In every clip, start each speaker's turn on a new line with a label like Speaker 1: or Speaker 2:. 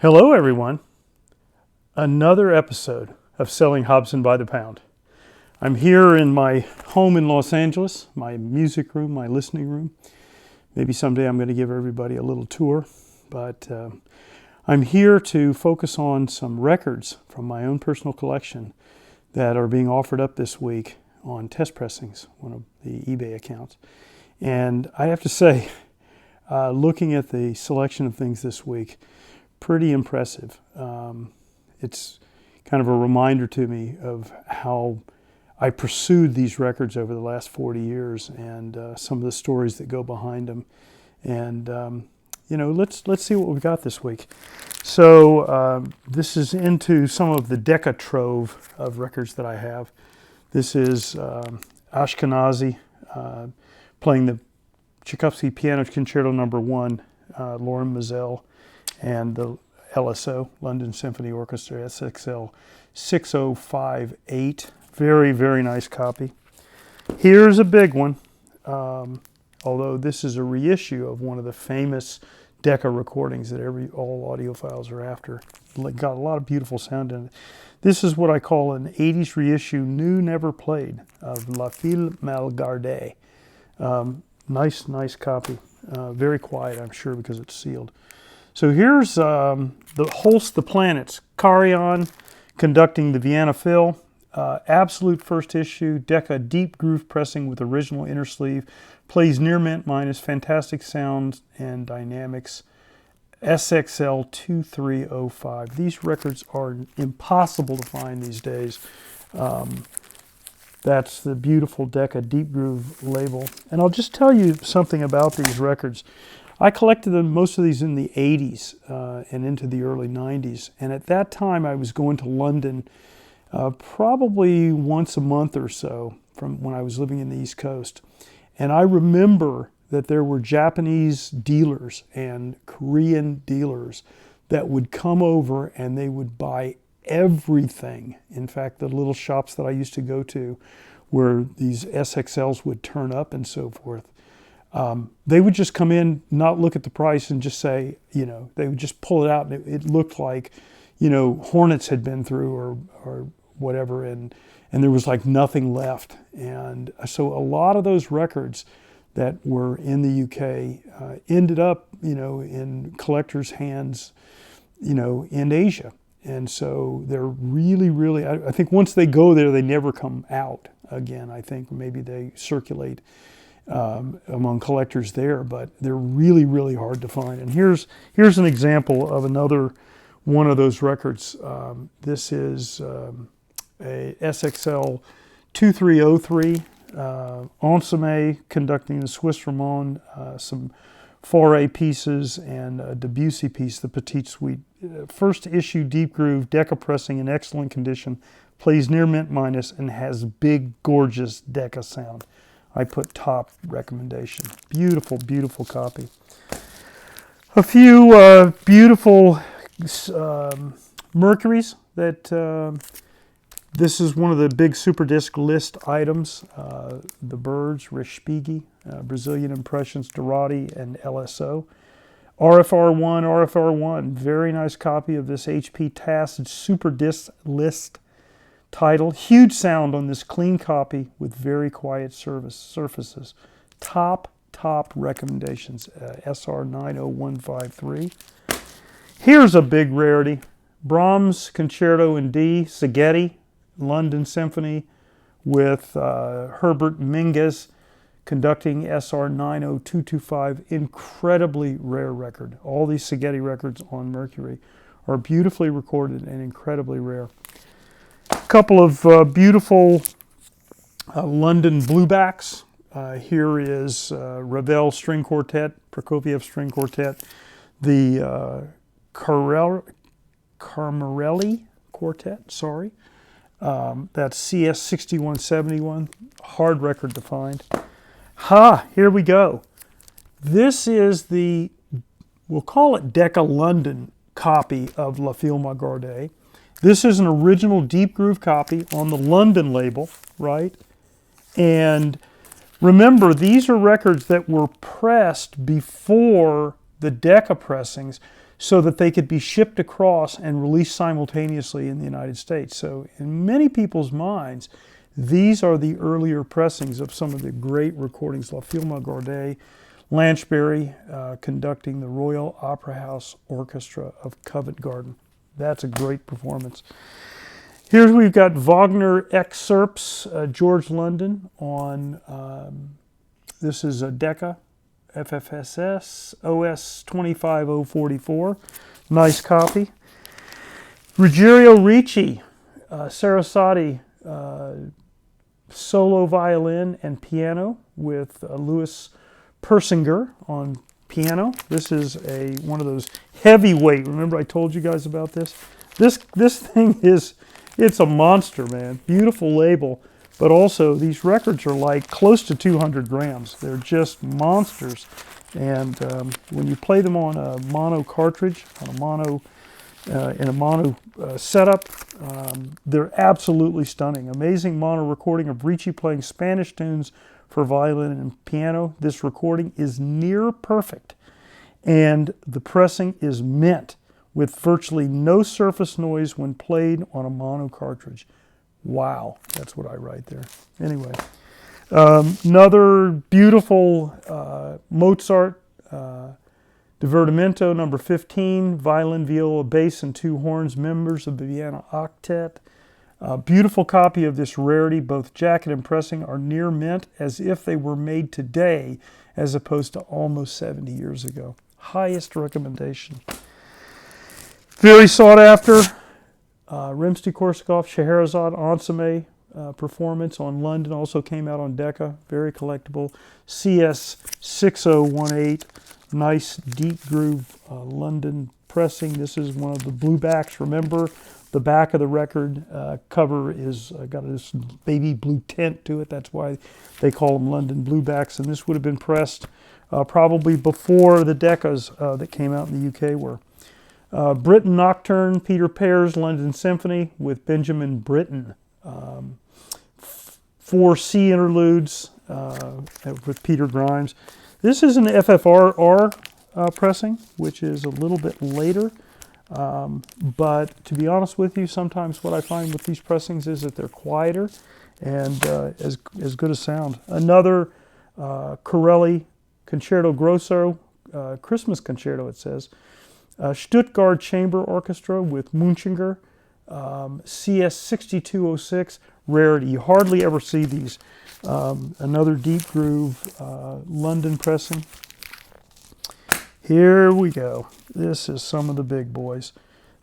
Speaker 1: Hello, everyone. Another episode of Selling Hobson by the Pound. I'm here in my home in Los Angeles, my music room, my listening room. Maybe someday I'm going to give everybody a little tour, but I'm here to focus on some records from my own personal collection that are being offered up this week on Test Pressings, one of the eBay accounts. And I have to say, looking at the selection of things this week, pretty impressive. It's kind of a reminder to me of how I pursued these records over the last 40 years and some of the stories that go behind them. And, let's see what we've got this week. So this is into some of the Decca trove of records that I have. This is Ashkenazi playing the Tchaikovsky Piano Concerto No. 1, Lauren Mazel, and the LSO, London Symphony Orchestra, SXL 6058. Very, very nice copy. Here's a big one, although this is a reissue of one of the famous Decca recordings that all audiophiles are after. Got a lot of beautiful sound in it. This is what I call an 80s reissue, new, never played, of La Fille Mal Gardée. Nice copy. Very quiet, I'm sure, because it's sealed. So here's the Holst the Planets, Carillon conducting the Vienna Phil. Absolute first issue, Decca deep groove pressing with original inner sleeve. Plays near mint minus, fantastic sound and dynamics. SXL 2305. These records are impossible to find these days. That's the beautiful Decca deep groove label. And I'll just tell you something about these records. I collected them, most of these in the 80s and into the early 90s. And at that time, I was going to London probably once a month or so from when I was living in the East Coast. And I remember that there were Japanese dealers and Korean dealers that would come over and they would buy everything. In fact, the little shops that I used to go to where these SXLs would turn up and so forth, they would just come in, not look at the price and just say, they would just pull it out and it looked like, Hornets had been through or whatever, and there was like nothing left. And so a lot of those records that were in the UK ended up, in collectors' hands, in Asia. And so they're really, really, I think once they go there, they never come out again. I think maybe they circulate among collectors there, but they're really, really hard to find. And here's an example of another one of those records. This is a SXL 2303, Ensemble conducting the Swiss Romand, some Fauré pieces, and a Debussy piece, the Petite Suite. First issue deep groove, Decca pressing in excellent condition, plays near mint minus, and has big, gorgeous Decca sound. I put top recommendation. Beautiful, beautiful copy. A few beautiful Mercuries that this is one of the big super disc list items. The Birds, Respighi, Brazilian Impressions, Dorati, and LSO. RFR1, very nice copy of this HP TAS super disc list title. Huge sound on this clean copy with very quiet surfaces. Top recommendations, SR 90153. Here's a big rarity. Brahms Concerto in D, Szigeti, London Symphony with Herbert Mingus conducting SR 90225. Incredibly rare record. All these Szigeti records on Mercury are beautifully recorded and incredibly rare. A couple of beautiful London bluebacks. Here is Ravel String Quartet, Prokofiev String Quartet, the Carmarelli Quartet, that's CS 6171, hard record to find. Here we go. This is we'll call it Decca London copy of La Fille Mal Gardée. This is an original deep groove copy on the London label, right? And remember, these are records that were pressed before the Decca pressings. so that they could be shipped across and released simultaneously in the United States. So in many people's minds, these are the earlier pressings of some of the great recordings. La Filma Gorday, Lanchberry conducting the Royal Opera House Orchestra of Covent Garden. That's a great performance. Here we've got Wagner excerpts, George London on, this is a Decca, FFSS, OS 25044. Nice copy. Ruggiero Ricci, Sarasate, solo violin and piano with Louis Persinger on piano. This is one of those heavyweight. Remember I told you guys about this? This thing is, it's a monster, man. Beautiful label, but also these records are like close to 200 grams. They're just monsters. And when you play them on a mono cartridge, on a mono, in a mono setup, they're absolutely stunning. Amazing mono recording of Ricci playing Spanish tunes for violin and piano. This recording is near perfect, and the pressing is mint with virtually no surface noise when played on a mono cartridge. Wow, that's what I write there. Anyway, another beautiful Mozart Divertimento number 15, violin, viola, bass, and two horns, members of the Vienna Octet. Beautiful copy of this rarity. Both jacket and pressing are near mint, as if they were made today, as opposed to almost 70 years ago. Highest recommendation. Very sought after, Rimsky-Korsakov, Scheherazade, Ensemble performance on London, also came out on Decca, very collectible. CS 6018, nice deep groove London pressing. This is one of the blue backs. Remember, the back of the record cover is got this baby blue tint to it. That's why they call them London bluebacks. And this would have been pressed probably before the Deccas that came out in the UK were. Britten Nocturne, Peter Pears, London Symphony with Benjamin Britten. 4 C interludes with Peter Grimes. This is an FFRR pressing, which is a little bit later. But to be honest with you, sometimes what I find with these pressings is that they're quieter and as good a sound. Another Corelli Concerto Grosso, Christmas Concerto it says. Stuttgart Chamber Orchestra with Munchinger, CS 6206, rarity. You hardly ever see these. Another deep groove London pressing. Here we go. This is some of the big boys.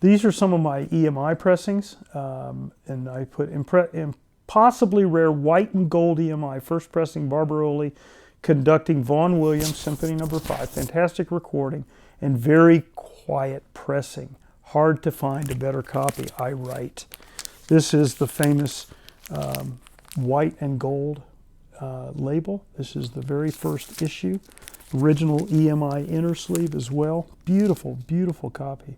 Speaker 1: These are some of my EMI pressings, and I put impossibly rare white and gold EMI, first pressing Barbaroli, conducting Vaughan Williams, Symphony No. 5. Fantastic recording and very quiet pressing. Hard to find a better copy, I write. This is the famous white and gold label. This is the very first issue. Original EMI inner sleeve as well. Beautiful, beautiful copy.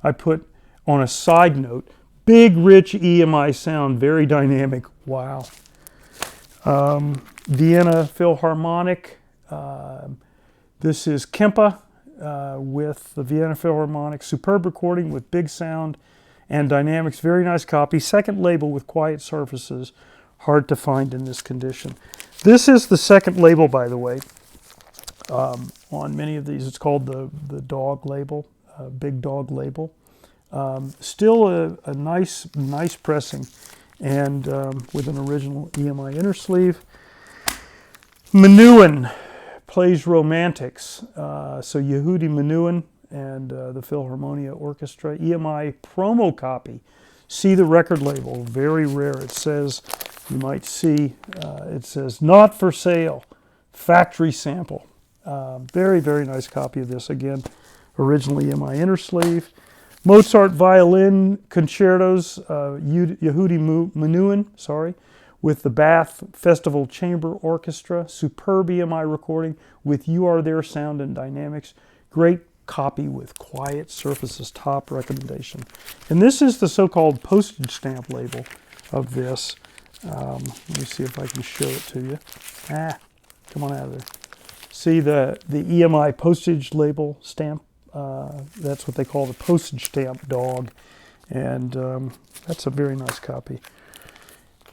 Speaker 1: I put, on a side note, big, rich EMI sound, very dynamic. Wow. Vienna Philharmonic. This is Kempa with the Vienna Philharmonic. Superb recording with big sound and dynamics. Very nice copy. Second label with quiet surfaces. Hard to find in this condition. This is the second label, by the way. On many of these, it's called the dog label, big dog label. Still a nice pressing, and with an original EMI inner sleeve. Menuhin plays Romantics. So Yehudi Menuhin and the Philharmonia Orchestra. EMI promo copy. See the record label, very rare. It says, you might see, it says, not for sale, factory sample. Very, very nice copy of this. Again, originally in my inner sleeve. Mozart Violin Concertos, Yehudi Menuhin, with the Bath Festival Chamber Orchestra. Superb EMI recording with You Are There sound and dynamics. Great copy with quiet surfaces, top recommendation. And this is the so-called postage stamp label of this. Let me see if I can show it to you. Come on out of there. See the EMI postage label stamp That's what they call the postage stamp dog. And that's a very nice copy.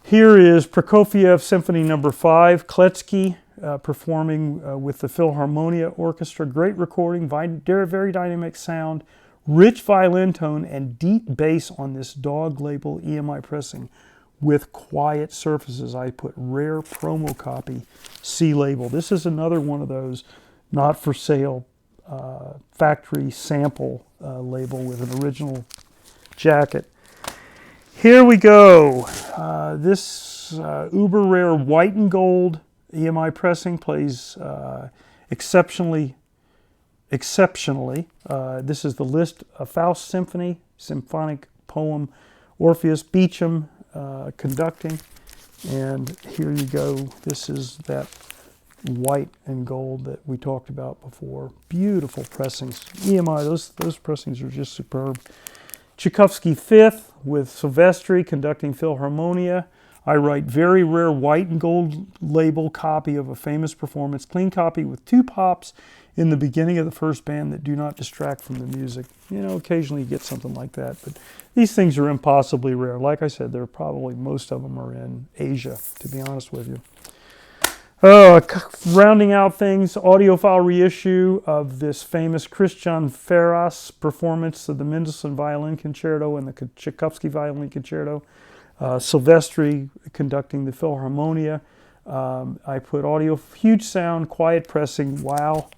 Speaker 1: Here is Prokofiev Symphony No. 5, Kletsky performing with the Philharmonia Orchestra. Great recording, very dynamic sound, rich violin tone, and deep bass on this dog label EMI pressing with quiet surfaces. I put rare promo copy, C label. This is another one of those not for sale factory sample label with an original jacket. Here we go. This uber rare white and gold EMI pressing plays exceptionally. This is the Liszt Faust Symphony, symphonic poem, Orpheus Beecham conducting. And here you go. This is that white and gold that we talked about before. Beautiful pressings. EMI, those pressings are just superb. Tchaikovsky Fifth with Silvestri conducting Philharmonia. I write very rare white and gold label copy of a famous performance. Clean copy with 2 pops in the beginning of the first band that do not distract from the music. You know, occasionally you get something like that, but these things are impossibly rare. Like I said, most of them are in Asia, to be honest with you. Rounding out things, audiophile reissue of this famous Christian Ferras performance of the Mendelssohn Violin Concerto and the Tchaikovsky Violin Concerto. Silvestri conducting the Philharmonia. I put audio, huge sound, quiet pressing, wow.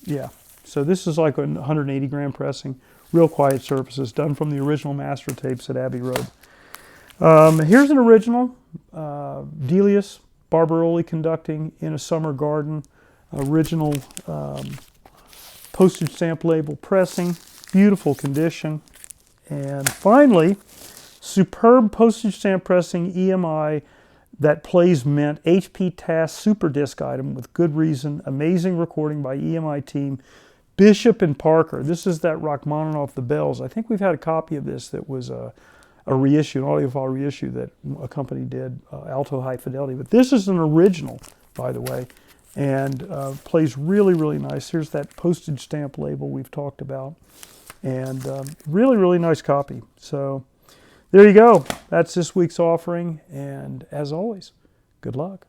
Speaker 1: Yeah, so this is like a 180 gram pressing, real quiet surfaces, done from the original master tapes at Abbey Road. Here's an original, Delius Barbaroli conducting In a Summer Garden, original postage stamp label pressing, beautiful condition. And finally, superb postage stamp pressing EMI that plays mint HP TAS Super Disc item with good reason, amazing recording by EMI team, Bishop and Parker. This is that Rachmaninoff, the bells. I think we've had a copy of this that was a reissue, an audiophile reissue that a company did, Alto High Fidelity. But this is an original, by the way, and plays really nice. Here's that postage stamp label we've talked about. And really nice copy. So there you go. That's this week's offering. And as always, good luck.